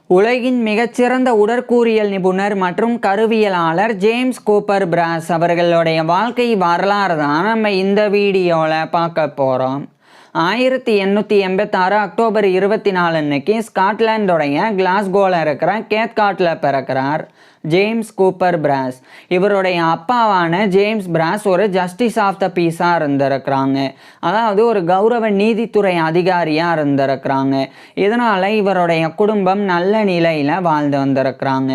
உலகின் மிகச்சிறந்த உடற்கூறியல் நிபுணர் மற்றும் கருவியலாளர் ஜேம்ஸ் கூப்பர் பிராஸ் அவர்களுடைய வாழ்க்கை வரலாறு தான் நம்ம இந்த வீடியோவில் பார்க்க போகிறோம். 1886 அக்டோபர் 24 அன்னைக்கு ஸ்காட்லாண்டோடைய கிளாஸ்கோவில் இருக்கிற கேத்காட்டில் பிறக்கிறார் ஜேம்ஸ் கூப்பர் பிராஸ். இவருடைய அப்பாவான ஜேம்ஸ் பிராஸ் ஒரு ஜஸ்டிஸ் ஆஃப் த பீஸாக இருந்திருக்கிறாங்க. அதாவது ஒரு கௌரவ நீதித்துறை அதிகாரியாக இருந்திருக்கிறாங்க. இதனால் இவருடைய குடும்பம் நல்ல நிலையில் வாழ்ந்து வந்திருக்கிறாங்க.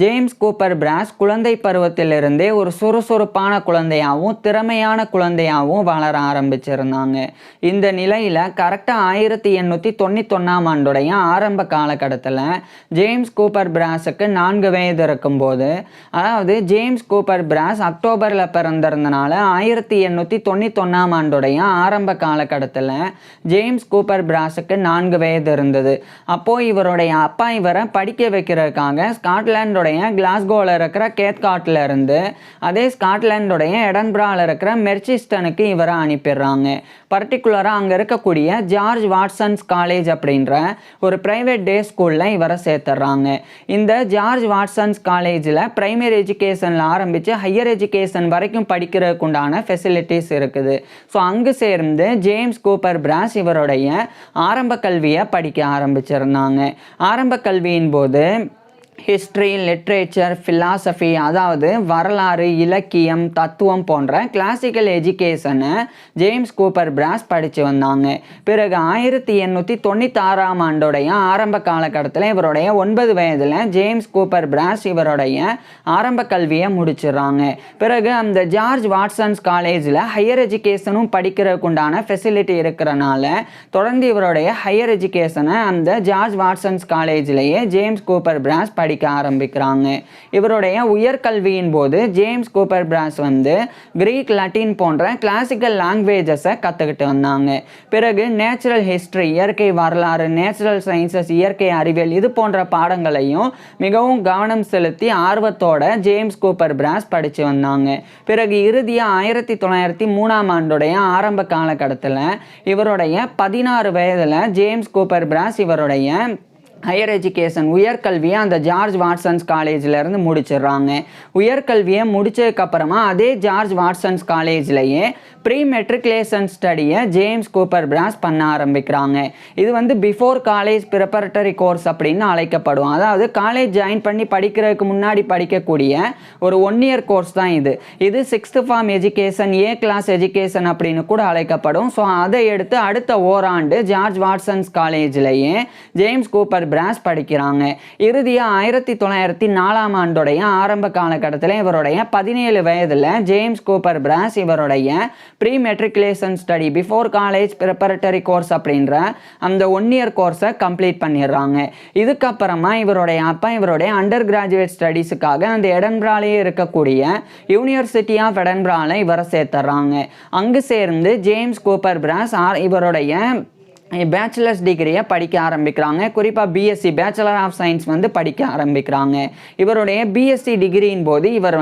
ஜேம்ஸ் கூப்பர் பிராஸ் குழந்தை பருவத்திலிருந்தே ஒரு சுறுசுறுப்பான குழந்தையாகவும் திறமையான குழந்தையாகவும் வளர ஆரம்பிச்சிருந்தாங்க. இந்த நிலையில் கரெக்டாக 1891 ஆண்டுடைய ஆரம்ப காலகட்டத்தில் ஜேம்ஸ் கூப்பர் பிராஸுக்கு 4 வயது இருக்கும்போது, அதாவது ஜேம்ஸ் கூப்பர் பிராஸ் அக்டோபரில் பிறந்திருந்தனால 1891 ஆண்டுடைய ஆரம்ப காலகட்டத்தில் ஜேம்ஸ் கூப்பர் பிராஸுக்கு 4 வயது இருந்தது. அப்போது இவருடைய அப்பா இவரை படிக்க வைக்கிறதுக்காக ஸ்காட்லாண்டுடைய கிளாஸ்கோவில் இருக்கிற கேத்காட்டில் இருந்து அதே ஸ்காட்லாண்டுடைய எடன்பராவில் இருக்கிற மெர்சிஸ்டனுக்கு இவரை அனுப்பிடுறாங்க. பர்டிகுலராக அங்கே இருக்கக்கூடிய ஜார்ஜ் வாட்சன்ஸ் காலேஜ் அப்படின்ற ஒரு ப்ரைவேட் டே ஸ்கூலில் இவரை சேர்த்துடுறாங்க. இந்த ஜார்ஜ் வாட்சன்ஸ் காலேஜில் ப்ரைமரி எஜுகேஷனில் ஆரம்பித்து ஹையர் எஜுகேஷன் வரைக்கும் படிக்கிறதுக்கு உண்டான ஃபெசிலிட்டிஸ் இருக்குது. ஸோ அங்கு சேர்ந்து ஜேம்ஸ் கூப்பர் பிராஸ் இவருடைய ஆரம்ப கல்வியை படிக்க ஆரம்பிச்சிருந்தாங்க. ஆரம்ப கல்வியின் போது ஹிஸ்ட்ரி, லிட்ரேச்சர், ஃபிலாசபி, அதாவது வரலாறு, இலக்கியம், தத்துவம் போன்ற கிளாசிக்கல் எஜுகேஷனை ஜேம்ஸ் கூப்பர் பிராஸ் படித்து வந்தாங்க. பிறகு 1896 ஆண்டுடைய ஆரம்ப காலகட்டத்தில் இவருடைய 9 வயதில் ஜேம்ஸ் கூப்பர் பிராஸ் இவருடைய ஆரம்ப கல்வியை முடிச்சிடுறாங்க. பிறகு அந்த ஜார்ஜ் வாட்சன்ஸ் காலேஜில் ஹையர் எஜுகேஷனும் படிக்கிறதுக்கு உண்டான ஃபெசிலிட்டி இருக்கிறனால தொடர்ந்து இவருடைய ஹையர் எஜுகேஷனை அந்த ஜார்ஜ் வாட்சன்ஸ் காலேஜிலேயே ஜேம்ஸ் கூப்பர் பிராஸ் படிக்க ஆரம்பிக்கிறாங்க. இவருடைய உயர்கல்வியின் போது ஜேம்ஸ் கூப்பர் பிராஸ் கிரீக், லத்தீன் போன்ற கிளாசிக்கல் லாங்குவேஜஸை கற்றுக்கிட்டு வந்தாங்க. பிறகு நேச்சுரல் ஹிஸ்ட்ரி, இயற்கை வரலாறு, நேச்சுரல் சயின்சஸ், இயற்கை அறிவியல் இது போன்ற பாடங்களையும் மிகவும் கவனம் செலுத்தி ஆர்வத்தோட ஜேம்ஸ் கூப்பர் பிராஸ் படித்து வந்தாங்க. பிறகு இறுதியாக 1903 ஆண்டுடைய ஆரம்ப காலகட்டத்தில் இவருடைய 16 வயதில் ஜேம்ஸ் கூப்பர் பிராஸ் இவருடைய ஹையர் எஜுகேஷன் உயர்கல்வியை அந்த ஜார்ஜ் வாட்சன்ஸ் காலேஜிலேருந்து முடிச்சிடுறாங்க. உயர்கல்வியை முடித்ததுக்கப்புறமா அதே ஜார்ஜ் வாட்சன்ஸ் காலேஜ்லேயே ப்ரீ மெட்ரிகுலேஷன் ஸ்டடியை ஜேம்ஸ் கூப்பர் பிராஸ் பண்ண ஆரம்பிக்கிறாங்க. இது பிஃபோர் காலேஜ் ப்ரிப்பரட்டரி கோர்ஸ் அப்படின்னு அழைக்கப்படும். அதாவது காலேஜ் ஜாயின் பண்ணி படிக்கிறதுக்கு முன்னாடி படிக்கக்கூடிய ஒரு 1 இயர் கோர்ஸ் தான் இது. 6th form education, A class education அப்படின்னு கூட அழைக்கப்படும். ஸோ அதை எடுத்து அடுத்த ஓராண்டு ஜார்ஜ் வாட்சன்ஸ் காலேஜ்லேயே ஜேம்ஸ் கூப்பர் பிராஸ் படிக்கிறாங்க. இறுதியாக 1904 ஆண்டுடைய ஆரம்ப காலகட்டத்தில் இவருடைய 17 வயதில் ஜேம்ஸ் கூப்பர் பிராஸ் இவருடைய pre matriculation study before college preparatory course அப்படின்ற அந்த 1 இயர் கோர்ஸை கம்ப்ளீட் பண்ணிடுறாங்க. இதுக்கப்புறமா இவருடைய அப்பா இவருடைய அண்டர் கிராஜுவேட் ஸ்டடீஸுக்காக அந்த எடன்பராலேயே இருக்கக்கூடிய யூனிவர்சிட்டி ஆஃப் எடன்பராவில் இவரை சேர்த்துறாங்க. அங்கு சேர்ந்து ஜேம்ஸ் கூப்பர் பிராஸ் இவருடைய பேச்சுலர்ஸ் டிகிரியை படிக்க ஆரம்பிக்கிறாங்க. குறிப்பாக பிஎஸ்சி பேச்சுலர் ஆஃப் சயின்ஸ் படிக்க ஆரம்பிக்கிறாங்க. இவருடைய பிஎஸ்சி டிகிரியின் போது இவர்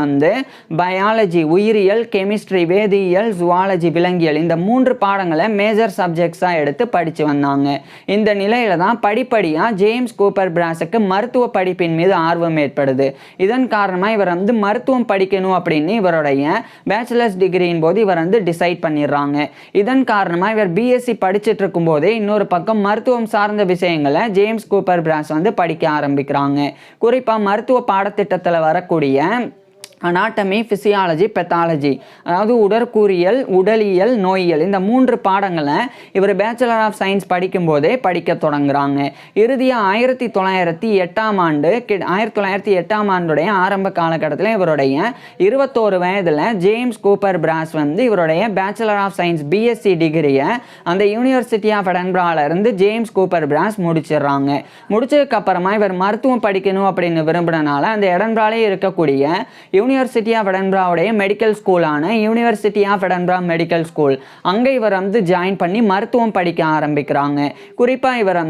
பயாலஜி, உயிரியல், கெமிஸ்ட்ரி, வேதியியல், ஜுவாலஜி, விலங்கியல் இந்த 3 பாடங்களை மேஜர் சப்ஜெக்ட்ஸாக எடுத்து படித்து வந்தாங்க. இந்த நிலையில தான் படிப்படியாக ஜேம்ஸ் கூப்பர் பிராஸுக்கு மருத்துவ படிப்பின் மீது ஆர்வம் ஏற்படுது. இதன் காரணமாக இவர் மருத்துவம் படிக்கணும் அப்படின்னு இவருடைய பேச்சுலர்ஸ் டிகிரியின் போது இவர் டிசைட் பண்ணிடுறாங்க. இதன் காரணமாக இவர் பிஎஸ்சி படிச்சுட்டு இருக்கும்போதே இன்னொரு பக்கம் மருத்துவம் சார்ந்த விஷயங்களை ஜேம்ஸ் கூப்பர் பிராஸ் படிக்க ஆரம்பிக்கிறாங்க. குறிப்பாக மருத்துவ பாடத்திட்டத்தில் வரக்கூடிய அனாட்டமி, ஃபிசியாலஜி, பெத்தாலஜி, அதாவது உடற்கூறியல், உடலியல், நோயியல் இந்த 3 பாடங்களை இவர் பேச்சுலர் ஆஃப் சயின்ஸ் படிக்கும்போதே படிக்க தொடங்குறாங்க. இறுதியாக 1908 ஆண்டுடைய ஆரம்ப காலகட்டத்தில் இவருடைய 21 வயதில் ஜேம்ஸ் கூப்பர் பிராஸ் இவருடைய பேச்சுலர் ஆஃப் சயின்ஸ் பிஎஸ்சி டிகிரியை அந்த யூனிவர்சிட்டி ஆஃப் எடன்பரால இருந்து ஜேம்ஸ் கூப்பர் பிராஸ் முடிச்சிடுறாங்க. முடிச்சதுக்கப்புறமா இவர் மருத்துவம் படிக்கணும் அப்படின்னு விரும்பினால அந்த எடன்பராலே இருக்கக்கூடிய யூனிவர்சிட்டி ஆஃப் எடன்பராவுடைய மெடிக்கல் ஸ்கூலான university of Edinburgh medical school அங்கே இவர் ஜாயின் பண்ணி மருத்துவம் படிக்க ஆரம்பிக்கிறாங்க. குறிப்பாக இவர்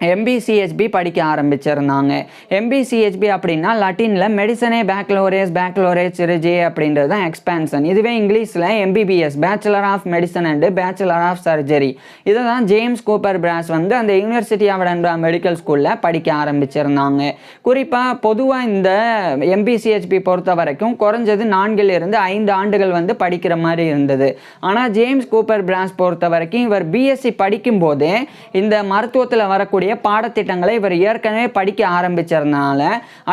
எம்பிசிஹெச்பி படிக்க ஆரம்பிச்சிருந்தாங்க. எம்பிசிஹெச்பி அப்படின்னா லட்டினில் மெடிசனே பேக்லோரேட் சிரிஜே அப்படின்றது தான் எக்ஸ்பேன்ஷன். இதுவே இங்கிலீஷில் MBBS bachelor of medicine and bachelor of surgery. இதை தான் ஜேம்ஸ் கூப்பர் பிராஸ் வந்து அந்த யூனிவர்சிட்டி ஆஃப் எடன்பரா மெடிக்கல் ஸ்கூலில் படிக்க ஆரம்பிச்சிருந்தாங்க. குறிப்பாக பொதுவாக இந்த எம்பிசிஹெச்பி பொறுத்த வரைக்கும் குறைஞ்சது 4 to 5 ஆண்டுகள் வந்து படிக்கிற மாதிரி இருந்தது. ஆனால் ஜேம்ஸ் கூப்பர் பிராஸ் பொறுத்த வரைக்கும் இவர் பிஎஸ்சி படிக்கும்போதே இந்த மருத்துவத்தில் வரக்கூடிய பாடத்திட்டங்களை இவர் ஏற்கனவே படிக்க ஆரம்பிச்சதுனால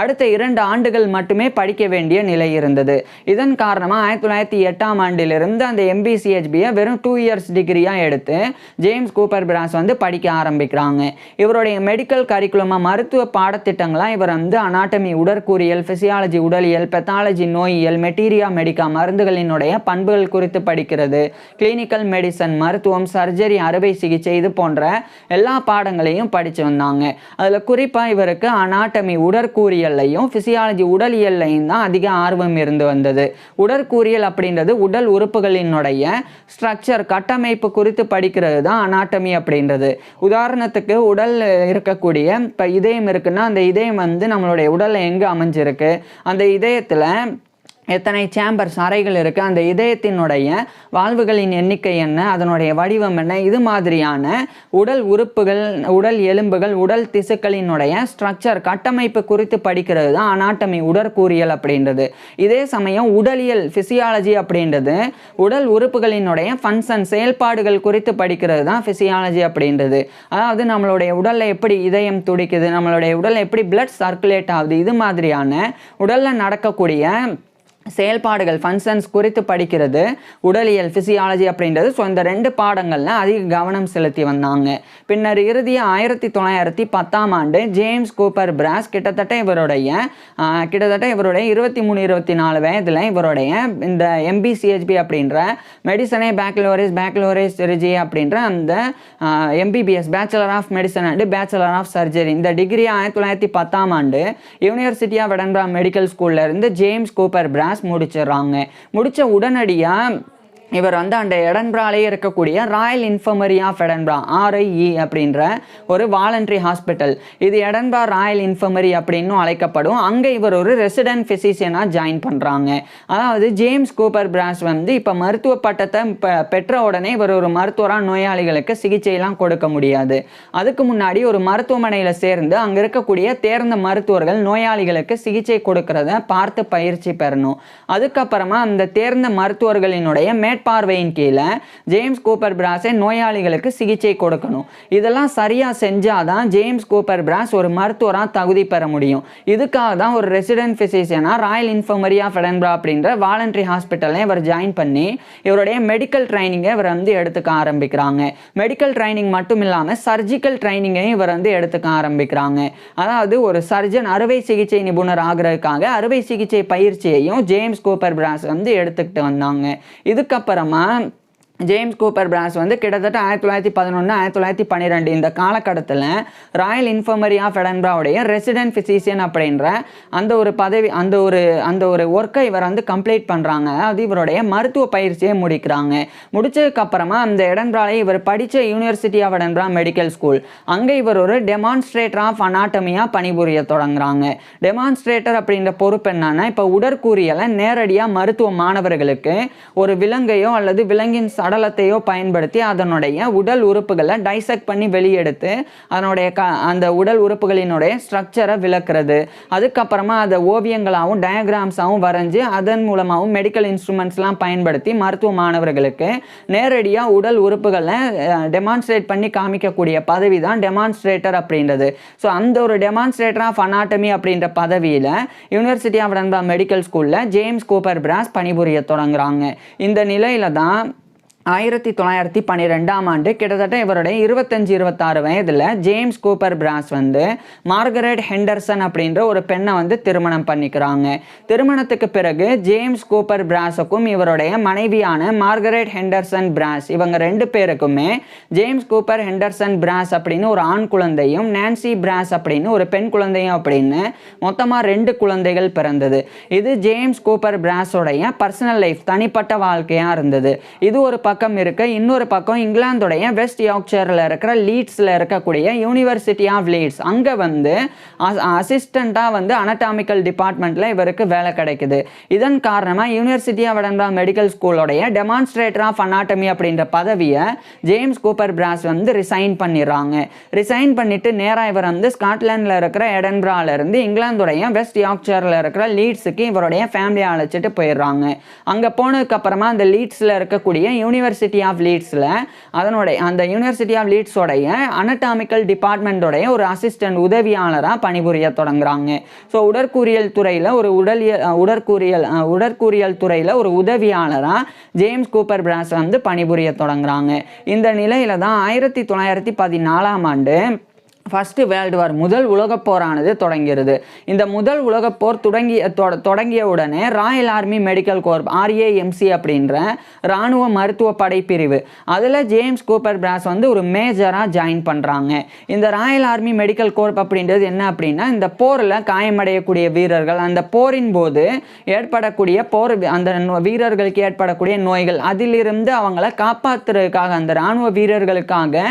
அடுத்த 2 ஆண்டுகள் மட்டுமே படிக்க வேண்டிய நிலை இருந்தது. இதன் காரணமாக 1908ஆம் ஆண்டிலிருந்து அந்த எம்பிசிஹெச்பியை வெறும் 2 இயர்ஸ் டிகிரியா எடுத்து ஜேம்ஸ் கூப்பர் பிராஸ் வந்து படிக்க ஆரம்பிக்கிறாங்க. இவருடைய மெடிக்கல் கரிக்குலமா மருத்துவ பாடத்திட்டங்களாக இவர் வந்து அனாட்டமி உடற்கூறியல், பிசியாலஜி உடலியல், பெத்தாலஜி நோயியல், மெட்டீரியா மெடிக்கா மருந்துகளினுடைய பண்புகள் குறித்து படிக்கிறது, கிளினிக்கல் மெடிசன் மருத்துவம், சர்ஜரி அறுவை சிகிச்சை இது போன்ற எல்லா பாடங்களையும் படிச்சு வந்தாங்க. அதுல குறிப்பா இவருக்கு அனாட்டமி உடற்கூறியல்லையும் பிசியாலஜி உடலியல்லையும் தான் அதிக ஆர்வம் இருந்து வந்தது. உடற்கூறியல் அப்படின்றது உடல் உறுப்புகளினுடைய ஸ்ட்ரக்சர் கட்டமைப்பு குறித்து படிக்கிறது தான் அனாட்டமி அப்படின்றது. உதாரணத்துக்கு உடல் இருக்கக்கூடிய இப்போ இதயம் இருக்குன்னா அந்த இதயம் வந்து நம்மளுடைய உடல்ல எங்க அமைஞ்சிருக்கு, அந்த இதயத்துல எத்தனை சேம்பர்ஸ் அறைகள் இருக்குது, அந்த இதயத்தினுடைய வாழ்வுகளின் எண்ணிக்கை என்ன, அதனுடைய வடிவம் என்ன, இது மாதிரியான உடல் உறுப்புகள், உடல் எலும்புகள், உடல் திசுக்களினுடைய ஸ்ட்ரக்சர் கட்டமைப்பு குறித்து படிக்கிறது தான் அனாட்டமி உடற்கூறியல் அப்படின்றது. இதே சமயம் உடலியல் பிசியாலஜி அப்படின்றது உடல் உறுப்புகளினுடைய ஃபங்க்ஷன் செயல்பாடுகள் குறித்து படிக்கிறது தான் பிசியாலஜி அப்படின்றது. அதாவது நம்மளுடைய உடலில் எப்படி இதயம் துடிக்குது, நம்மளுடைய உடலில் எப்படி பிளட் சர்க்குலேட் ஆகுது, இது மாதிரியான உடலில் நடக்கக்கூடிய செயல்பாடுகள் ஃபங்க்ஷன்ஸ் குறித்து படிக்கிறது உடலியல் பிசியாலஜி அப்படின்றது. ஸோ இந்த 2 பாடங்களில் அதிக கவனம் செலுத்தி வந்தாங்க. பின்னர் இறுதியாக 1910ஆம் ஆண்டு ஜேம்ஸ் கூப்பர் பிராஸ் கிட்டத்தட்ட இவருடைய 23-24 வயதில் இவருடைய இந்த எம்பிசிஹெச்பி அப்படின்ற மெடிசனே பேக்லோரேஸ் சிரிஜி அப்படின்ற அந்த MBBS bachelor of medicine and bachelor of surgery இந்த டிகிரி 1910ஆம் ஆண்டு யூனிவர்சிட்டி ஆஃப் எடன்பரா மெடிக்கல் ஸ்கூல்ல இருந்து ஜேம்ஸ் கூப்பர் பிராஸ் முடிச்சிடறாங்க. முடிச்ச உடனடியா இவர் வந்து அந்த எடன்பராலே இருக்கக்கூடிய royal infirmary of Edinburgh RIE அப்படின்ற ஒரு வாலண்டரி ஹாஸ்பிட்டல், இது எடன்பரா ராயல் இன்ஃபர்மரி அப்படின்னு அழைக்கப்படும். அங்கே இவர் ஒரு ரெசிடென்ட் ஃபிசிஷியனாக ஜாயின் பண்ணுறாங்க. அதாவது ஜேம்ஸ் கூப்பர் பிராஸ் வந்து இப்போ மருத்துவ பட்டத்தை பெற்ற உடனே இவர் ஒரு மருத்துவராக நோயாளிகளுக்கு சிகிச்சையெல்லாம் கொடுக்க முடியாது. அதுக்கு முன்னாடி ஒரு மருத்துவமனையில் சேர்ந்து அங்கே இருக்கக்கூடிய தேர்ந்த மருத்துவர்கள் நோயாளிகளுக்கு சிகிச்சை கொடுக்கறத பார்த்து பயிற்சி பெறணும். அதுக்கப்புறமா அந்த தேர்ந்த மருத்துவர்களினுடைய பார்வையின் கீழே ஜேம்ஸ் கூப்பர் பிராஸை நோயாளிகளுக்கு சிகிச்சை கொடுக்கணும். இதெல்லாம் சரியா செஞ்சாதான் ஜேம்ஸ் கூப்பர் பிராஸ் ஒரு மருத்துவராக தகுதி பெற முடியும். இதுக்காக தான் ஒரு ரெசிடென்ட் பிசிஷியனா ராயல் இன்ஃபர்மரி ஆஃப் எடன்பரா அப்படின்ற வாலண்டரி ஹாஸ்பிட்டலை இவர் ஜாயின் பண்ணி இவருடைய மெடிக்கல் ட்ரைனிங்கை இவர் வந்து எடுத்துக்க ஆரம்பிக்கிறாங்க. மெடிக்கல் ட்ரைனிங் மட்டும் இல்லாமல் சர்ஜிக்கல் ட்ரைனிங்கையும் இவர் வந்து எடுத்துக்க ஆரம்பிக்கிறாங்க. அதாவது ஒரு சர்ஜன் அறுவை சிகிச்சை நிபுணர் ஆகிறதுக்காக அறுவை சிகிச்சை பயிற்சியையும் ஜேம்ஸ் கூப்பர் பிராஸ் வந்து எடுத்துக்கிட்டு வந்தாங்க. இதுக்கப்புறமா ஜேம்ஸ் கூப்பர் பிராஸ் வந்து கிட்டத்தட்ட 1911-1912 இந்த காலகட்டத்தில் ராயல் இன்ஃபர்மரி ஆஃப் எடன்பராவுடைய ரெசிடென்ட் ஃபிசிஷியன் அப்படின்ற அந்த ஒரு பதவி அந்த ஒரு ஒர்க்கை இவர் வந்து கம்ப்ளீட் பண்ணுறாங்க. அதாவது இவருடைய மருத்துவ பயிற்சியை முடிக்கிறாங்க. முடிச்சதுக்கப்புறமா அந்த எடன்பராலே இவர் படித்த university of Edinburgh medical school அங்கே இவர் ஒரு டெமான்ஸ்ட்ரேட்டர் ஆஃப் அனாட்டமியாக பணிபுரிய தொடங்குறாங்க. டெமான்ஸ்ட்ரேட்டர் அப்படின்ற பொறுப்பு என்னன்னா, இப்போ உடற்கூறியலை நேரடியாக மருத்துவ மாணவர்களுக்கு ஒரு விலங்கையோ அல்லது விலங்கின் சடலத்தையோ பயன்படுத்தி அதனுடைய உடல் உறுப்புகளை டைசெக்ட் பண்ணி வெளியெடுத்து அதனுடைய அந்த உடல் உறுப்புகளினுடைய ஸ்ட்ரக்சரை விளக்குறது. அதுக்கப்புறமா அதை ஓவியங்களாகவும் டயக்ராம்ஸாகவும் வரைஞ்சி அதன் மூலமாகவும் மெடிக்கல் இன்ஸ்ட்ருமெண்ட்ஸ்லாம் பயன்படுத்தி மருத்துவ மாணவர்களுக்கு நேரடியாக உடல் உறுப்புகளை டெமான்ஸ்ட்ரேட் பண்ணி காமிக்கக்கூடிய பதவி தான் டெமான்ஸ்ட்ரேட்டர் அப்படின்றது. ஸோ அந்த ஒரு டெமான்ஸ்ட்ரேட்டர் ஆஃப் அனாட்டமி அப்படின்ற பதவியில் யூனிவர்சிட்டி ஆஃப் எடன்பரா மெடிக்கல் ஸ்கூலில் ஜேம்ஸ் கூப்பர் பிராஸ் பணிபுரிய தொடங்குறாங்க. இந்த நிலையில தான் 1912ஆம் ஆண்டு கிட்டத்தட்ட இவருடைய 25-26 வயதில் ஜேம்ஸ் கூப்பர் பிராஸ் வந்து மார்கரெட் ஹெண்டர்சன் அப்படின்ற ஒரு பெண்ணை வந்து திருமணம் பண்ணிக்கிறாங்க. திருமணத்துக்கு பிறகு ஜேம்ஸ் கூப்பர் பிராஸுக்கும் இவருடைய மனைவியான மார்கரெட் ஹெண்டர்சன் பிராஸ் இவங்க 2 பேருக்குமே ஜேம்ஸ் கூப்பர் ஹெண்டர்சன் பிராஸ் அப்படின்னு ஒரு ஆண் குழந்தையும் நான்சி பிராஸ் அப்படின்னு ஒரு பெண் குழந்தையும் அப்படின்னு மொத்தமாக 2 குழந்தைகள் பிறந்தது. இது ஜேம்ஸ் கூப்பர் பிராஸோடைய பர்சனல் லைஃப் தனிப்பட்ட வாழ்க்கையாக இருந்தது. இது ஒரு பக்கம் இருக்க, இன்னொரு பக்கம் இங்கிலாந்துடைய வெஸ்ட் யார்க்ஷயரில் இருக்கிற லீட்ஸில் இருக்கக்கூடிய யூனிவர்சிட்டி ஆஃப் லீட்ஸ், அங்கே வந்து அசிஸ்டண்ட்டாக வந்து அனட்டாமிக்கல் டிபார்ட்மெண்ட்டில் இவருக்கு வேலை கிடைக்குது. இதன் காரணமாக யூனிவர்சிட்டி ஆஃப் எடன்பரா மெடிக்கல் ஸ்கூலோடைய டெமான்ஸ்ட்ரேட்டர் ஆஃப் அனாட்டமி அப்படின்ற பதவியை ஜேம்ஸ் கூப்பர் பிராஸ் வந்து ரிசைன் பண்ணிடுறாங்க. ரிசைன் பண்ணிட்டு நேராக இவர் வந்து ஸ்காட்லாண்டில் இருக்கிற எடன்பராலேருந்து இங்கிலாந்துடைய வெஸ்ட் யார்க்ஷயரில் இருக்கிற லீட்ஸுக்கு இவருடைய ஃபேமிலியை அழைச்சிட்டு போயிடுறாங்க. அங்கே போனதுக்கப்புறமா அந்த லீட்ஸில் இருக்கக்கூடிய யூனிவர்சிட்டி ஆஃப் லீட்ஸில் அந்த யூனிவர்சிட்டி ஆஃப் லீட்ஸோடைய அனட்டாமிக்கல் டிபார்ட்மெண்ட்டோடைய ஒரு அசிஸ்டன்ட் உதவியாளராக பணிபுரிய தொடங்குறாங்க. ஸோ உடற்கூறியல் துறையில் உடற்கூறியல் துறையில் ஒரு உதவியாளராக ஜேம்ஸ் கூப்பர் பிராஸ் வந்து பணிபுரிய தொடங்குறாங்க. இந்த நிலையில தான் 1914ஆம் ஆண்டு ஃபஸ்ட்டு வேர்ல்டு வார், முதல் உலகப் போரானது தொடங்கிறது. இந்த முதல் உலகப் போர் தொடங்கிய உடனே Royal army medical corp RAMC அப்படின்ற இராணுவ மருத்துவ படைப்பிரிவு, அதில் ஜேம்ஸ் கூப்பர் பிராஸ் வந்து ஒரு மேஜராக ஜாயின் பண்ணுறாங்க. இந்த ராயல் ஆர்மி மெடிக்கல் கோர்ப் அப்படின்றது என்ன அப்படின்னா, இந்த போரில் காயமடையக்கூடிய வீரர்கள், அந்த போரின் போது ஏற்படக்கூடிய அந்த வீரர்களுக்கு ஏற்படக்கூடிய நோய்கள், அதிலிருந்து அவங்கள காப்பாற்றுறதுக்காக, அந்த இராணுவ வீரர்களுக்காக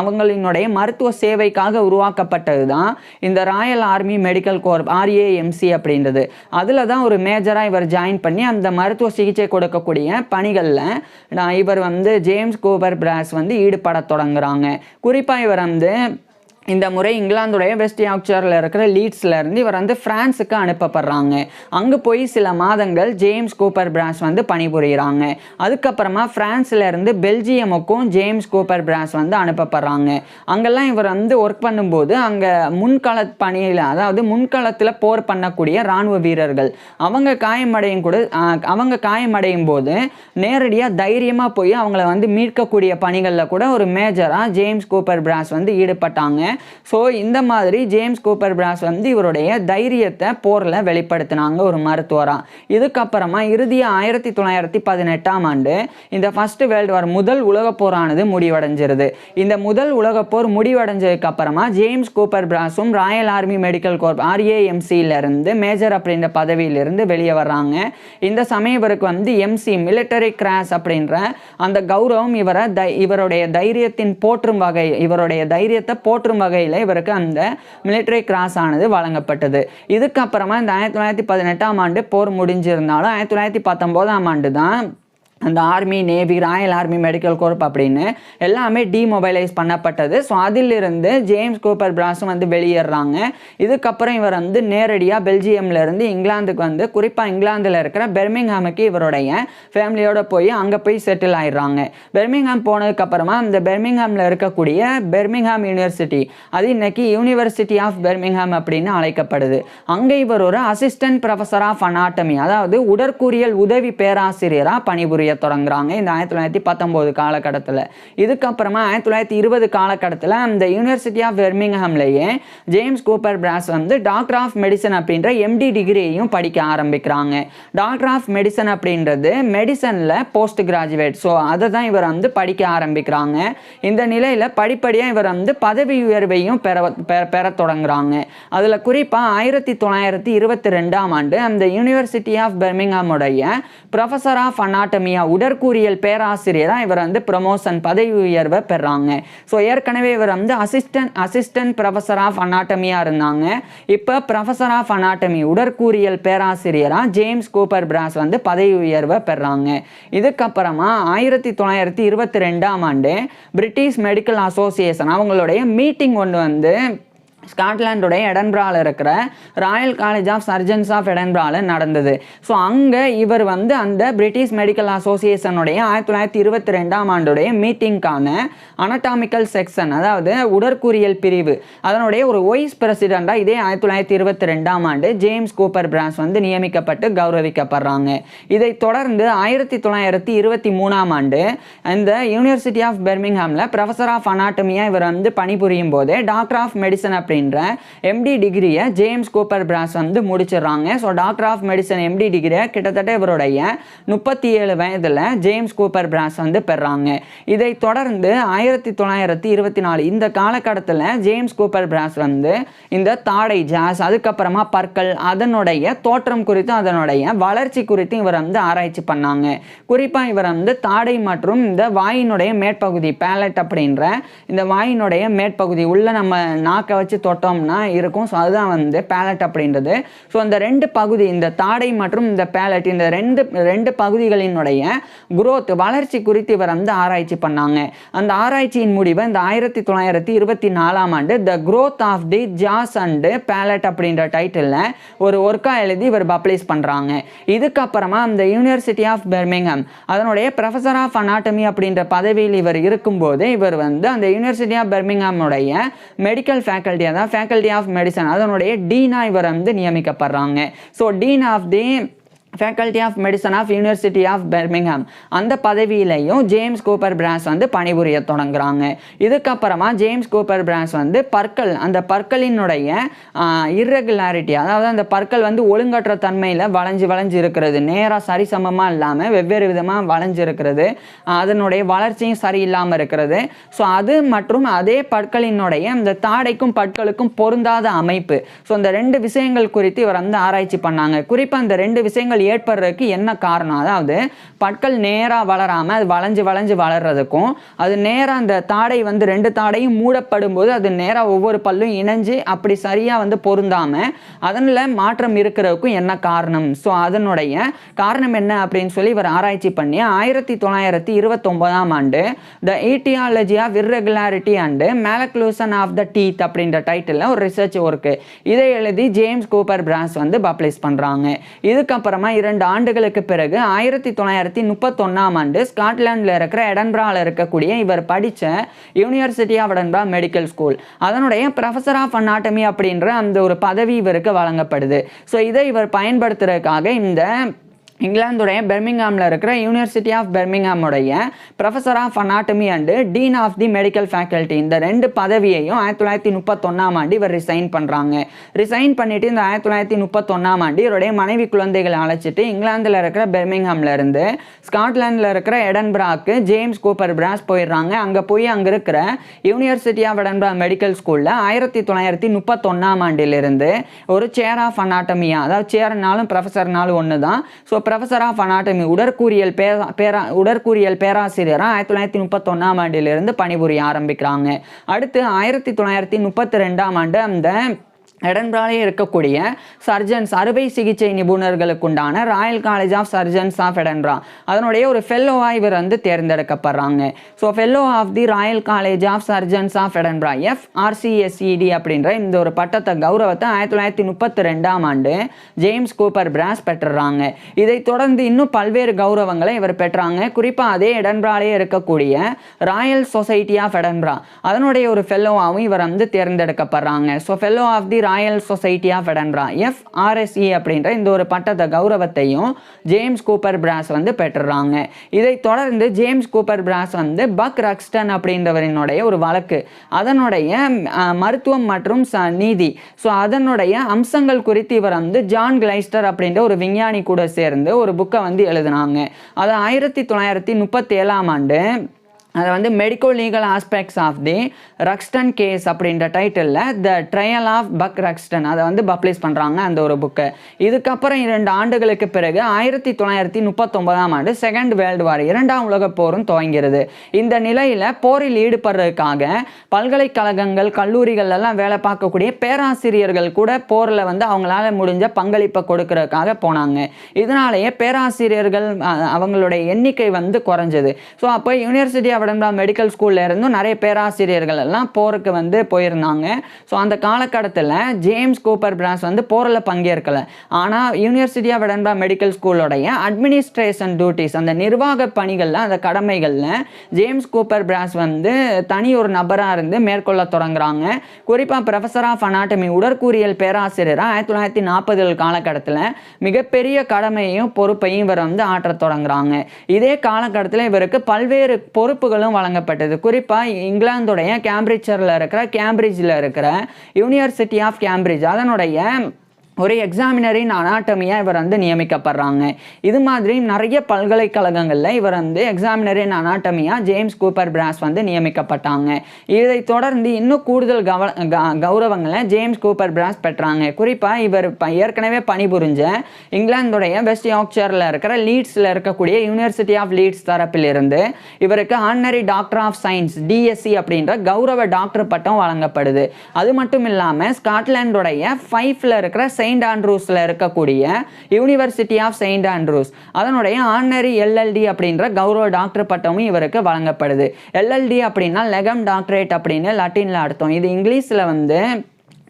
அவங்களினுடைய மருத்துவ சேவைக்காக உருவாக்கப்பட்டது தான் இந்த Royal army medical corp RAMC அப்படின்றது. அதில் தான் ஒரு மேஜராக இவர் ஜாயின் பண்ணி அந்த மருத்துவ சிகிச்சை கொடுக்கக்கூடிய பணிகளில் இவர் வந்து ஜேம்ஸ் கூப்பர் பிராஸ் வந்து ஈடுபட தொடங்குறாங்க. குறிப்பாக இவர் வந்து இந்த முறை இங்கிலாந்துடைய வெஸ்ட் யார்க்ஷயரில் இருக்கிற லீட்ஸ்லேருந்து இவர் வந்து ஃப்ரான்ஸுக்கு அனுப்பப்படுறாங்க. அங்கே போய் சில மாதங்கள் ஜேம்ஸ் கூப்பர் பிராஸ் வந்து பணிபுரிகிறாங்க. அதுக்கப்புறமா ஃப்ரான்ஸ்லேருந்து பெல்ஜியமுக்கும் ஜேம்ஸ் கூப்பர் பிராஸ் வந்து அனுப்பப்படுறாங்க. அங்கெல்லாம் இவர் வந்து ஒர்க் பண்ணும்போது அங்கே முன்கள பணியில், அதாவது முன்களத்தில் போர் பண்ணக்கூடிய இராணுவ வீரர்கள் அவங்க காயமடையும் போது நேரடியாக தைரியமாக போய் அவங்கள வந்து மீட்கக்கூடிய பணிகளில் கூட ஒரு மேஜராக ஜேம்ஸ் கூப்பர் பிராஸ் வந்து ஈடுபட்டாங்க. ஸோ இந்த மாதிரி ஜேம்ஸ் கூப்பர் பிராஸ் வந்து இவருடைய தைரியத்தை போரில் வெளிப்படுத்தினாங்க ஒரு மருத்துவராக. இதுக்கப்புறமா இறுதியாக 1918ஆம் ஆண்டு இந்த ஃபர்ஸ்ட் வேர்ல்டு வார், முதல் உலகப் போரானது முடிவடைஞ்சிருது. இந்த முதல் உலகப் போர் முடிவடைஞ்சதுக்கு அப்புறமா ஜேம்ஸ் கூப்பர் பிராஸும் ராயல் ஆர்மி மெடிக்கல் கோர்ப் RAMCயிலிருந்து மேஜர் அப்படின்ற பதவியிலிருந்து வெளியே வர்றாங்க. இந்த சமயம் இவருக்கு வந்து MC மிலிட்டரி கிராஸ் அப்படின்ற அந்த கௌரவம் இவருடைய தைரியத்தின் போற்றும் வகை, இவருடைய தைரியத்தை போற்றும் வகையில் இவருக்கு அந்த மிலிட்டரி கிராஸ் ஆனது வழங்கப்பட்டது. இதுக்கப்புறமா இந்த 1918ஆம் ஆண்டு போர் முடிஞ்சிருந்தாலும் 1919ஆம் ஆண்டு தான் அந்த army, navy, Royal army medical corp அப்படின்னு எல்லாமே டிமொபைலைஸ் பண்ணப்பட்டது. ஸோ அதிலிருந்து ஜேம்ஸ் கூப்பர் பிராஸும் வந்து வெளியேறாங்க. இதுக்கப்புறம் இவர் வந்து நேரடியாக பெல்ஜியம்லேருந்து இங்கிலாந்துக்கு வந்து, குறிப்பாக இங்கிலாந்தில் இருக்கிற பெர்மிங்ஹாமுக்கு இவருடைய ஃபேமிலியோடு போய் அங்கே போய் செட்டில் ஆயிடுறாங்க. பெர்மிங்ஹாம் போனதுக்கப்புறமா அந்த பெர்மிங்ஹாமில் இருக்கக்கூடிய பெர்மிங்ஹாம் யூனிவர்சிட்டி, அது இன்னைக்கு யூனிவர்சிட்டி ஆஃப் பெர்மிங்ஹாம் அப்படின்னு அழைக்கப்படுது. அங்கே இவர் ஒரு அசிஸ்டன்ட் ப்ரொஃபஸர் ஆஃப் அனாட்டமி, அதாவது உடற்கூறியல் உதவி பேராசிரியராக பணிபுரிய தொடங்குறாங்க இந்த 1919 காலகட்டத்தில். இதுக்கப்புறமா 1920 காலகட்டத்தில் அந்த university of பெர்மிங்ஹாம்லேயே James Cooper Brash வந்து டாக்டர் ஆஃப் மெடிசன் அப்படின்ற MD டிகிரியையும் படிக்க ஆரம்பிக்கிறாங்க. டாக்டர் ஆஃப் மெடிசன் அப்படின்றது மெடிசனில் போஸ்ட் கிராஜுவேட். ஸோ அதை தான் இவர் வந்து படிக்க ஆரம்பிக்கிறாங்க. இந்த நிலையில் படிப்படியாக இவர் வந்து பதவி உயர்வையும் பெற தொடங்குறாங்க. அதில் குறிப்பாக 1922ஆம் ஆண்டு அந்த யூனிவர்சிட்டி ஆஃப் பெர்மிங்ஹாமுடைய ப்ரொஃபஸர் ஆஃப் அனாட்டமியா, உடற்கூறியல் பேராசிரியராக இவர் வந்து ப்ரமோஷன், பதவி உயர்வை பெறாங்க. ஸோ ஏற்கனவே இவர் வந்து அசிஸ்டன்ட் ப்ரொஃபஸர் ஆஃப் அனாட்டமியாக இருந்தாங்க. இப்போ ப்ரொஃபஸர் ஆஃப் அனாட்டமி, உடற்கூறியல் பேராசிரியராக ஜேம்ஸ் கூப்பர் பிராஸ் வந்து பதவி உயர்வை பெறாங்க. இதுக்கப்புறமா 1922ஆம் ஆண்டு பிரிட்டிஷ் மெடிக்கல் அசோசியேஷன் அவங்களுடைய மீட்டிங் ஒன்று வந்து ஸ்காட்லாண்டுடைய எடன்பராவில் இருக்கிற royal college of surgeons of எடன்பராவில் நடந்தது. ஸோ அங்கே இவர் வந்து அந்த பிரிட்டிஷ் மெடிக்கல் அசோசியேஷனுடைய 1922ஆம் ஆண்டுடைய மீட்டிங்கான அனட்டாமிக்கல் செக்ஷன், அதாவது உடற்கூறியல் பிரிவு, அதனுடைய ஒரு வைஸ் பிரசிடெண்டாக இதே 1922ஆம் ஆண்டு ஜேம்ஸ் கூப்பர் பிராஸ் வந்து நியமிக்கப்பட்டு கௌரவிக்கப்படுறாங்க. இதை தொடர்ந்து 1923ஆம் ஆண்டு இந்த யூனிவர்சிட்டி ஆஃப் பெர்மிங்ஹாமில் ப்ரொஃபஸர் ஆஃப் அனாட்டமியாக இவர் வந்து பணிபுரியும் போது டாக்டர் ஆஃப் மெடிசன் அப்படின்ற எம்டி டிகிரியை ஜேம்ஸ் கூப்பர் பிராஸ் வந்து முடிச்சிடுறாங்க. So doctor of medicine MD டிகிரியை கிட்டத்தட்ட இவருடைய 37 வயதில் ஜேம்ஸ் கூப்பர் பிராஸ் வந்து பெறாங்க. இதை தொடர்ந்து 1924 இந்த காலகட்டத்தில் ஜேம்ஸ் கூப்பர் பிராஸ் வந்து இந்த தாடை ஜாஸ், அதுக்கப்புறமா பற்கள், அதனுடைய தோற்றம் குறித்து அதனுடைய வளர்ச்சி குறித்து இவர் வந்து ஆராய்ச்சி பண்ணாங்க. குறிப்பாக இவர் வந்து தாடை மற்றும் இந்த வாயினுடைய மேற்பகுதி பேலட் அப்படின்ற இந்த வாயினுடைய மேற்பகுதி உள்ள நம்ம நாக்கை வச்சு தொட்டோம்னா இருக்கும். ஸோ அதுதான் வந்து பேலட் அப்படின்றது. ஸோ இந்த ரெண்டு பகுதி, இந்த தாடை மற்றும் இந்த பேலட், இந்த ரெண்டு பகுதிகளினுடைய குரோத் வளர்ச்சி குறித்து இவர் வந்து ஆராய்ச்சி பண்ணாங்க. அந்த ஆராய்ச்சியின் முடிவை இந்த 1924 the growth of the jaws and palate அப்படின்ற டைட்டில் ஒரு ஒர்க்கா எழுதி இவர் பப்ளிஷ் பண்றாங்க. இதுக்கப்புறமா இந்த யூனிவர்சிட்டி ஆஃப் பெர்மிங்ஹாம் அதனுடைய ப்ரொஃபஸர் ஆஃப் அனாட்டமி அப்படின்ற பதவியில் இவர் இருக்கும்போது இவர் வந்து அந்த யூனிவர்சிட்டி ஆஃப் பெர்மிங்ஹாமுடைய மெடிக்கல் ஃபேக்கல்ட்டி, அதாவது ஃபேக்கல்ட்டி ஆஃப் மெடிசன் அதனுடைய டீனா இவர் வந்து நியமிக்கப்படுறாங்க. So dean of the faculty of medicine of university of Birmingham அந்த பதவியிலையும் ஜேம்ஸ் கூப்பர் பிராஸ் வந்து பணிபுரிய தொடங்குறாங்க. இதுக்கப்புறமா ஜேம்ஸ் கூப்பர் பிராஸ் வந்து பற்கள், அந்த பற்களினுடைய இர்ரெகுலாரிட்டி, அதாவது அந்த பற்கள் வந்து ஒழுங்கற்ற தன்மையில் வளைஞ்சு இருக்கிறது, நேராக சரிசமமாக இல்லாமல் வெவ்வேறு விதமாக வளைஞ்சு இருக்கிறது, அதனுடைய வளர்ச்சியும் சரியில்லாமல் இருக்கிறது. ஸோ அது மற்றும் அதே பற்களினுடைய இந்த தாடைக்கும் பற்களுக்கும் பொருந்தாத அமைப்பு. ஸோ இந்த ரெண்டு விஷயங்கள் குறித்து இவர் வந்து ஆராய்ச்சி பண்ணாங்க. குறிப்பாக இந்த ரெண்டு விஷயங்கள் ஏற்படுறதுக்கு என்ன காரணம், அதாவது பற்கள் நேராக வளராமல் அது வளைஞ்சு வளர்றதுக்கும், அது நேராக அந்த தாடை வந்து ரெண்டு தாடையும் மூடப்படும் போது அது நேராக ஒவ்வொரு பல்லும் இணைஞ்சு அப்படி சரியாக வந்து பொருந்தாமல் அதனில் மாற்றம் இருக்கிறதுக்கும் என்ன காரணம். ஸோ அதனுடைய காரணம் என்ன அப்படின்னு சொல்லி இவர் ஆராய்ச்சி பண்ணி 1929 the aetiology of irregularity and malocclusion of the teeth அப்படின்ற டைட்டில் ஒரு ரிசர்ச் ஒர்க்கு இதை எழுதி ஜேம்ஸ் கூப்பர் பிராஸ் வந்து பப்ளிஷ் பண்ணுறாங்க. இதுக்கப்புறமா 2 ஆண்டுகளுக்கு பிறகு 1931 ஸ்காட்லாண்டில் இருக்கிற எடன்பராவில் இருக்கக்கூடிய இவர் படித்த university of Edinburgh medical school அதனுடைய ப்ரொஃபஸர் ஆஃப் அனாட்டமி அப்படின்ற அந்த ஒரு பதவி இவருக்கு வழங்கப்படுது. ஸோ இதை இவர் பயன்படுத்துறதுக்காக இந்த இங்கிலாந்துடைய பெர்மிங்ஹாமில் இருக்கிற யூனிவர்சிட்டி ஆஃப் பெர்மிங்ஹாமுடைய professor of anatomy and dean of the medical faculty இந்த ரெண்டு பதவியையும் 1931 இவர் ரிசைன் பண்ணுறாங்க. ரிசைன் பண்ணிவிட்டு இந்த 1931 இவருடைய மனைவி குழந்தைகளை அழைச்சிட்டு இங்கிலாந்தில் இருக்கிற பெர்மிங்ஹாமில் இருந்து ஸ்காட்லாண்டில் இருக்கிற எடன்பராக்கு ஜேம்ஸ் கூப்பர் பிராஸ் போயிடுறாங்க. அங்கே இருக்கிற யூனிவர்சிட்டி ஆஃப் எடன்பரா மெடிக்கல் ஸ்கூலில் 1931 ஒரு சேர் ஆஃப் அனாட்டமியா, அதாவது சேர்னாலும் ப்ரொஃபஸர்னாலும் ஒன்று தான். ஸோ ப்ரொஃபஸர் ஆஃப் அனாட்டமி உடற்கூறியல் பேராசிரியராக 1931 பணிபுரிய ஆரம்பிக்கிறாங்க. அடுத்து 1932 அந்த எடன்பராலே இருக்கக்கூடிய சர்ஜன்ஸ் அறுவை சிகிச்சை நிபுணர்களுக்குண்டான royal college of surgeons of Edinburgh அதனுடைய ஒரு ஃபெல்லோவா இவர் வந்து தேர்ந்தெடுக்கப்படுறாங்க. So fellow of the royal college of surgeons of Edinburgh FRCSED அப்படின்ற இந்த ஒரு பட்டத்தை கௌரவத்தை 1932 ஜேம்ஸ் கூப்பர் பிராஸ் பெற்றுறாங்க. இதை தொடர்ந்து இன்னும் பல்வேறு கௌரவங்களை இவர் பெற்றாங்க. குறிப்பாக அதே எடன்பராலே இருக்கக்கூடிய ராயல் சொசைட்டி ஆஃப் எடன்பரா அதனுடைய ஒரு ஃபெல்லோவாகவும் இவர் வந்து தேர்ந்தெடுக்கப்படுறாங்க. So fellow of the royal society of Edinburgh FRSE அப்படின்ற இந்த ஒரு பட்டத்தை கௌரவத்தையும் ஜேம்ஸ் கூப்பர் பிராஸ் வந்து பெற்றுறாங்க. இதை தொடர்ந்து ஜேம்ஸ் கூப்பர் பிராஸ் வந்து பக் ரக்ஸ்டன் அப்படின்றவரினுடைய ஒரு வழக்கு அதனுடைய மருத்துவம் மற்றும் நீதி, ஸோ அதனுடைய அம்சங்கள் குறித்து இவர் வந்து ஜான் கிளைஸ்டர் அப்படின்ற ஒரு விஞ்ஞானி கூட சேர்ந்து ஒரு புக்கை வந்து எழுதினாங்க. அது 1937 அதை வந்து medico legal aspects of the Ruxton case அப்படின்ற டைட்டிலில் the trial of Buck Ruxton அதை வந்து பப்ளிஷ் பண்ணுறாங்க அந்த ஒரு புக்கை. இதுக்கப்புறம் 2 ஆண்டுகளுக்கு பிறகு 1939 செகண்ட் வேர்ல்டு வார், 2ஆம் உலகப் போரும் துவங்கிறது. இந்த நிலையில் போரில் ஈடுபடுறதுக்காக பல்கலைக்கழகங்கள் கல்லூரிகள் எல்லாம் வேலை பார்க்கக்கூடிய பேராசிரியர்கள் கூட போரில் வந்து அவங்களால முடிஞ்ச பங்களிப்பை கொடுக்கறதுக்காக போனாங்க. இதனாலேயே பேராசிரியர்கள் அவங்களுடைய எண்ணிக்கை வந்து குறைஞ்சது. ஸோ அப்போ யூனிவர்சிட்டி ஆஃப் எடன்பரா மெடிக்கல் ஸ்கூல்ல இருந்தும் நிறைய பேராசிரியர்கள் எல்லாம் போருக்கு வந்து போயிருந்தாங்க. ஸோ அந்த காலகட்டத்தில் ஜேம்ஸ் கூப்பர் பிராஸ் வந்து போரில் பங்கேற்கலை. ஆனால் யூனிவர்சிட்டி ஆஃப் எடன்பரா மெடிக்கல் ஸ்கூலோடைய அட்மினிஸ்ட்ரேஷன் டியூட்டிஸ் அந்த நிர்வாக பணிகளில் அந்த கடமைகளில் ஜேம்ஸ் கூப்பர் பிராஸ் வந்து தனி ஒரு நபராக இருந்து மேற்கொள்ள தொடங்குறாங்க. குறிப்பாக ப்ரொஃபஸர் ஆஃப் அனாட்டமி உடற்கூறியல் பேராசிரியராக 1940 காலகட்டத்தில் மிகப்பெரிய கடமையையும் பொறுப்பையும் இவர் வந்து ஆற்ற தொடங்குறாங்க. இதே காலகட்டத்தில் இவருக்கு பல்வேறு பொறுப்புகள் பொறுப்புகளும் வழங்கப்பட்டது. குறிப்பாக இங்கிலாந்துடைய கேம்பிரிட்ஜில் இருக்கிற யூனிவர்சிட்டி ஆஃப் கேம்பிரிட்ஜ் அதனுடைய ஒரு எக்ஸாமினரின் அனாட்டமியாக இவர் வந்து நியமிக்கப்படுறாங்க. இது மாதிரி நிறைய பல்கலைக்கழகங்களில் இவர் வந்து எக்ஸாமினரின் அனாட்டமியாக ஜேம்ஸ் கூப்பர் பிராஸ் வந்து நியமிக்கப்பட்டாங்க. இதை தொடர்ந்து இன்னும் கூடுதல் கௌரவங்களை ஜேம்ஸ் கூப்பர் பிராஸ் பெற்றாங்க. குறிப்பாக இவர் ஏற்கனவே பணிபுரிஞ்ச இங்கிலாந்துடைய வெஸ்ட் யார்க்ஷயரில் இருக்கிற லீட்ஸில் இருக்கக்கூடிய யூனிவர்சிட்டி ஆஃப் லீட்ஸ் தரப்பிலிருந்து இவருக்கு honorary doctor of science DSc அப்படின்ற கௌரவ டாக்டர் பட்டம் வழங்கப்படுது. அது மட்டும் இல்லாமல் ஸ்காட்லாண்டுடைய ஃபைஃபில் இருக்கிற செயின்ட் ஆண்ட்ரூஸில் இருக்கக்கூடிய யூனிவர்சிட்டி ஆஃப் செயின்ட் ஆண்ட்ரூஸ் அதனுடைய ஆனரி எல்எல்டி அப்படின்ற கௌரவ டாக்டர் பட்டமும் இவருக்கு வழங்கப்படுது. எல்எல்டி அப்படின்னா லெகம் டாக்டரேட் அப்படின்னு லட்டினில் அர்த்தம். இது இங்கிலீஷில் வந்து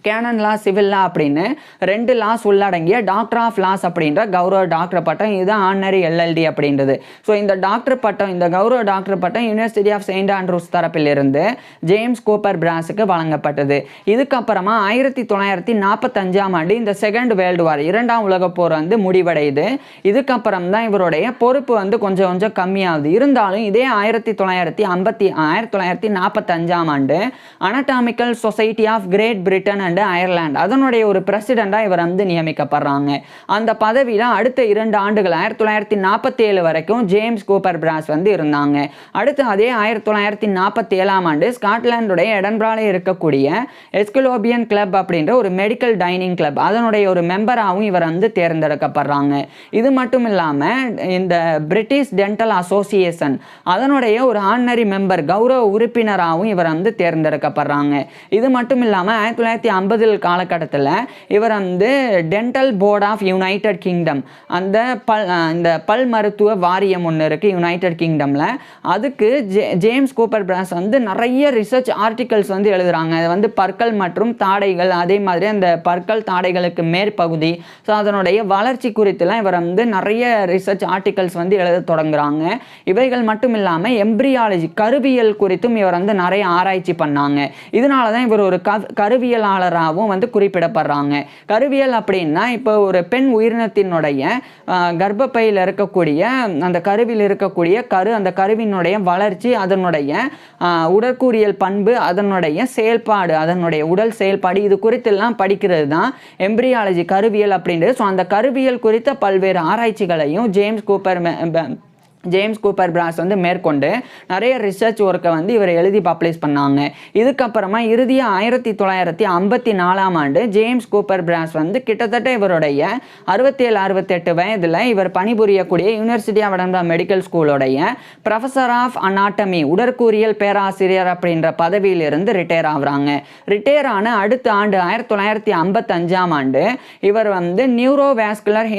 கேனன் லா சிவில் லா அப்படின்னு 2 லாஸ் உள்ளடங்கிய டாக்டர் ஆஃப் லாஸ் அப்படின்ற கௌரவ டாக்டர் பட்டம். இதுதான் ஆனரி எல்எல்டி அப்படின்றது. ஸோ இந்த டாக்டர் பட்டம் இந்த கௌரவ டாக்டர் பட்டம் யூனிவர்சிட்டி ஆஃப் செயின்ட் ஆண்ட்ரூஸ் தரப்பிலிருந்து ஜேம்ஸ் கூப்பர் பிராஸுக்கு வழங்கப்பட்டது. இதுக்கப்புறமா 1945ஆம் ஆண்டு இந்த செகண்ட் வேர்ல்டு வார் 2ஆம் உலகப் போர் வந்து முடிவடையுது. இதுக்கப்புறம் தான் இவருடைய பொறுப்பு வந்து கொஞ்சம் கொஞ்சம் கம்மியாகுது. இருந்தாலும் இதே 1945ஆம் ஆண்டு anatomical society of great Britain and Ireland அதனுடைய ஒரு பிரசிடெண்டாக இவர் வந்து நியமிக்கப்படுறாங்க. அந்த பதவியில் அடுத்த 2 ஆண்டுகள் 1947 வரைக்கும் ஜேம்ஸ் கூப்பர் பிராஸ் வந்து இருந்தாங்க. அடுத்து அதே 1947ஆம் ஆண்டு ஸ்காட்லாண்டுடைய எடன்பராவில் இருக்கக்கூடிய எஸ்குலோபியன் கிளப் அப்படின்ற ஒரு மெடிக்கல் டைனிங் கிளப் அதனுடைய ஒரு மெம்பராகவும் இவர் வந்து தேர்ந்தெடுக்கப்படுறாங்க. இது மட்டும் இல்லாமல் இந்த பிரிட்டிஷ் டென்டல் அசோசியேஷன் அதனுடைய ஒரு ஆனரி மெம்பர் கௌரவ உறுப்பினராகவும் இவர் வந்து தேர்ந்தெடுக்கப்படுறாங்க. இது மட்டும் இல்லாமல் 1950 காலகட்டத்தில் இவர் வந்து dental board of United Kingdom இந்த பல் மருத்துவ வாரியம் ஒன்று இருக்குது யுனைடெட் கிங்டமில். அதுக்கு ஜேம்ஸ் கூப்பர் பிராஸ் வந்து நிறைய ரிசர்ச் ஆர்டிகல்ஸ் வந்து எழுதுகிறாங்க. அது வந்து பற்கள் மற்றும் தாடைகள் அதே மாதிரி அந்த பற்கள் தாடைகளுக்கு மேற்பகுதி ஸோ அதனுடைய வளர்ச்சி குறித்துலாம் இவர் வந்து நிறைய ரிசர்ச் ஆர்டிகல்ஸ் வந்து எழுத தொடங்குறாங்க. இவைகள் மட்டும் இல்லாமல் எம்பிரியாலஜி கருவியல் குறித்தும் இவர் வந்து நிறைய ஆராய்ச்சி பண்ணாங்க. இதனால தான் இவர் ஒரு கருவியலாளராகவும் வந்து குறிப்பிடப்படுறாங்க. கருவியல் அப்படின்னா இப்போ ஒரு பெண் உயிரினத்தினுடைய கர்ப்பப்பையில் இருக்கக்கூடிய அந்த கருவில் இருக்கக்கூடிய அந்த கருவினுடைய வளர்ச்சி அதனுடைய உடற்கூறியல் பண்பு அதனுடைய செயல்பாடு அதனுடைய உடல் செயல்பாடு இது குறித்தெல்லாம் படிக்கிறது தான் எம்பிரியாலஜி கருவியல் அப்படின்றது. ஸோ அந்த கருவியல் குறித்த பல்வேறு ஆராய்ச்சிகளையும் ஜேம்ஸ் கூப்பர் பிராஸ் வந்து மேற்கொண்டு நிறைய ரிசர்ச் ஒர்க்கை வந்து இவர் எழுதி பப்ளிஷ் பண்ணாங்க. இதுக்கப்புறமா இறுதியாக 1954ஆம் ஆண்டு ஜேம்ஸ் கூப்பர் பிராஸ் வந்து கிட்டத்தட்ட இவருடைய 67-68 வயதில் இவர் பணிபுரியக்கூடிய யூனிவர்சிட்டி ஆஃப் எடன்பரா மெடிக்கல் ஸ்கூலோடைய ப்ரொஃபஸர் ஆஃப் அனாட்டமி உடற்கூறியல் பேராசிரியர் அப்படின்ற பதவியிலிருந்து ரிட்டையர் ஆகுறாங்க. ரிட்டையர் ஆன அடுத்த ஆண்டு 1955ஆம் ஆண்டு இவர் வந்து நியூரோவாஸ்குலர்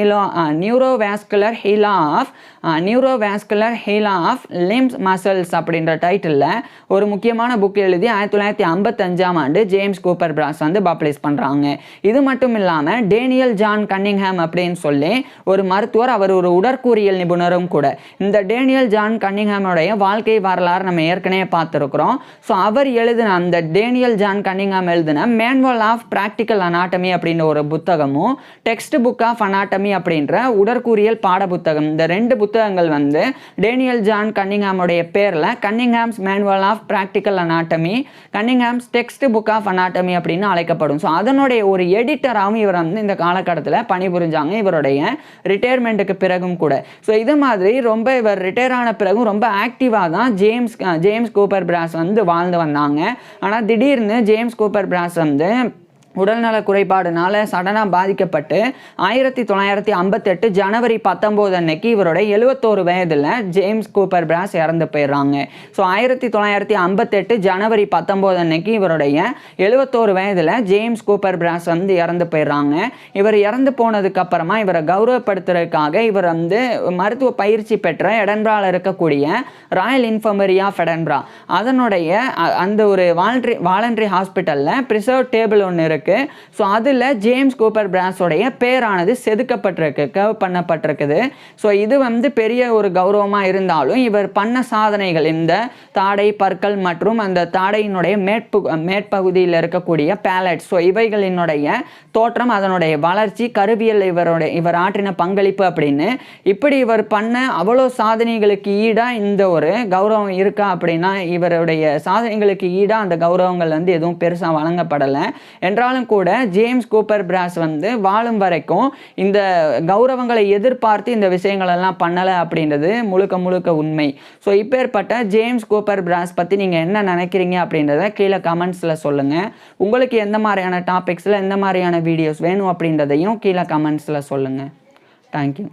ஹீலா ஆஃப் லிம்ஸ் மசில்ஸ் அப்படின்ற டைட்டிலில் ஒரு முக்கியமான புக் எழுதி 1955ஆம் ஆண்டு ஜேம்ஸ் கூப்பர் பிராஸ் வந்து பப்ளிஷ் பண்ணுறாங்க. இது மட்டும் இல்லாமல் டேனியல் ஜான் கன்னிங்ஹாம் அப்படின்னு சொல்லி ஒரு மருத்துவர் அவர் ஒரு உடற்கூறியல் நிபுணரும் கூட. இந்த டேனியல் ஜான் கன்னிங்ஹாமுடைய வாழ்க்கை வரலாறு நம்ம ஏற்கனவே பார்த்துருக்குறோம். ஸோ அவர் எழுதின அந்த டேனியல் ஜான் கன்னிங்ஹாம் எழுதின மேனுவல் ஆஃப் பிராக்டிக்கல் அனாட்டமி அப்படின்ற ஒரு புத்தகமும் டெக்ஸ்ட் புக் ஆஃப் அனாட்டமி அப்படின்ற உடற்கூறியல் பாட புத்தகம் இந்த 2 புத்தகங்கள் வந்து டேனியல் ஜான் கன்னிங்ஹாமுடைய பேரில் Cunningham's manual of practical anatomy Cunningham's textbook of anatomy அப்படின்னு அழைக்கப்படும். ஸோ அதனுடைய ஒரு எடிட்டராகவும் இவர் வந்து இந்த காலகட்டத்தில் பணிபுரிஞ்சாங்க இவருடைய ரிட்டையர்மெண்ட்டுக்கு பிறகும் கூட. ஸோ இது மாதிரி ரொம்ப இவர் ரிட்டையர் ஆன பிறகும் ரொம்ப ஆக்டிவாக தான் ஜேம்ஸ் கூப்பர் பிராஸ் வந்து வாழ்ந்து வந்தாங்க. ஆனால் திடீர்னு ஜேம்ஸ் கூப்பர் பிராஸ் வந்து உடல்நல குறைபாடுனால சடனாக பாதிக்கப்பட்டு 1958 ஜனவரி 19 அன்னைக்கு இவருடைய 71 வயதில் ஜேம்ஸ் கூப்பர் பிராஸ் இறந்து போயிடுறாங்க. ஸோ 1958 ஜனவரி 19 அன்னைக்கு இவருடைய 71 வயதில் ஜேம்ஸ் கூப்பர் பிராஸ் வந்து இறந்து போயிடுறாங்க. இவர் இறந்து போனதுக்கு அப்புறமா இவரை கௌரவப்படுத்துறதுக்காக இவர் வந்து மருத்துவ பயிற்சி பெற்ற எடன்பராவில் இருக்கக்கூடிய ராயல் இன்ஃபர்மரி ஆஃப் எடன்பரா அதனுடைய அந்த ஒரு வாலண்டரி ஹாஸ்பிட்டலில் ப்ரிசர்வ் டேபிள் ஒன்று இருக்கு. இருக்குது. ஸோ அதில் ஜேம்ஸ் கூப்பர் பிராஸோடைய பேரானது செதுக்கப்பட்டிருக்கு, கர்வ் பண்ணப்பட்டிருக்குது. ஸோ இது வந்து பெரிய ஒரு கௌரவமாக இருந்தாலும் இவர் பண்ண சாதனைகள் இந்த தாடை, பற்கள் மற்றும் அந்த தாடையினுடைய மேற்பகுதியில் இருக்கக்கூடிய பேலட், ஸோ இவைகளினுடைய தோற்றம், அதனுடைய வளர்ச்சி, கருவியல் இவர் ஆற்றின பங்களிப்பு அப்படின்னு இப்படி இவர் பண்ண அவ்வளோ சாதனைகளுக்கு ஈடாக இந்த ஒரு கௌரவம் இருக்கா அப்படின்னா இவருடைய சாதனைகளுக்கு ஈடாக அந்த கௌரவங்கள் வந்து எதுவும் பெருசாக வழங்கப்படலை. என்றாலும் கூட ஜேம்ஸ் கூப்பர் பிராஸ் வந்து வாழும் வரைக்கும் இந்த கௌரவங்களை எதிர்பார்த்து இந்த விஷயங்களெல்லாம் பண்ணலை அப்படின்றது முழுக்க முழுக்க உண்மை. ஸோ இப்பேற்பட்ட ஜேம்ஸ் கூப்பர் பிராஸ் பற்றி நீங்கள் என்ன நினைக்கிறீங்க அப்படின்றத கீழே கமெண்ட்ஸில் சொல்லுங்கள். உங்களுக்கு எந்த மாதிரியான டாபிக்ஸில் எந்த மாதிரியான வீடியோஸ் வேணும் அப்படின்றதையும் கீழே கமெண்ட்ஸில் சொல்லுங்கள். தேங்க்யூ.